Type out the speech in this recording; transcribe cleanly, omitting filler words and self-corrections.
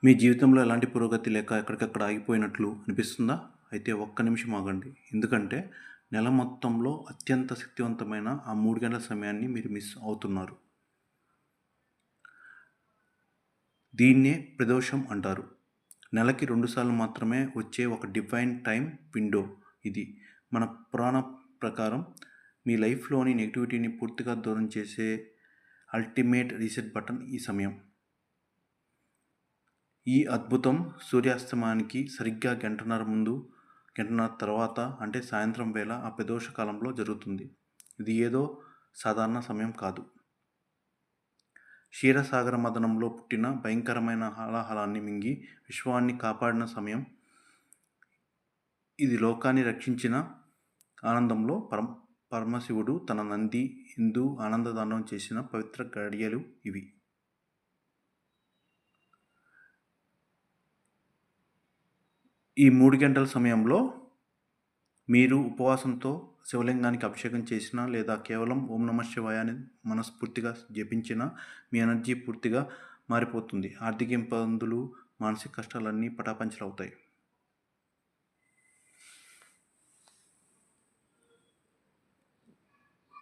మీ జీవితంలో ఎలాంటి పురోగతి లేక ఎక్కడికక్కడ ఆగిపోయినట్లు అనిపిస్తుందా? అయితే ఒక్క నిమిషం ఆగండి. ఎందుకంటే నెల మొత్తంలో అత్యంత శక్తివంతమైన ఆ 3 గంటల సమయాన్ని మీరు మిస్ అవుతున్నారు. దీన్నే ప్రదోషం అంటారు. నెలకి 2 సార్లు మాత్రమే వచ్చే ఒక డివైన్ టైమ్ విండో ఇది. మన పురాణం ప్రకారం మీ లైఫ్‌లోని నెగటివిటీని పూర్తిగా దూరం చేసే అల్టిమేట్ రీసెట్ బటన్ ఈ సమయం. ఈ అద్భుతం సూర్యాస్తమయానికి సరిగ్గా గంటన్నర ముందు, గంటన్నర తర్వాత అంటే సాయంత్రం వేళ ఆ ప్రదోష కాలంలో జరుగుతుంది. ఇది ఏదో సాధారణ సమయం కాదు. క్షీరసాగర మథనంలో పుట్టిన భయంకరమైన హాలాహలాన్ని మింగి విశ్వాన్ని కాపాడిన సమయం. ఇది లోకాన్ని రక్షించిన ఆనందంలో పరమశివుడు తన నంది ఎందు ఆనందతాండవం చేసిన పవిత్ర ఘడియలు ఇవి. ఈ 3 గంటల సమయంలో మీరు ఉపవాసంతో శివలింగానికి అభిషేకం చేసినా లేదా కేవలం ఓం నమః శివాయ అని మనస్ఫూర్తిగా జపించినా మీ ఎనర్జీ పూర్తిగా మారిపోతుంది. ఆర్థిక ఇబ్బందులు, మానసిక కష్టాలన్నీ పటాపంచలవుతాయి.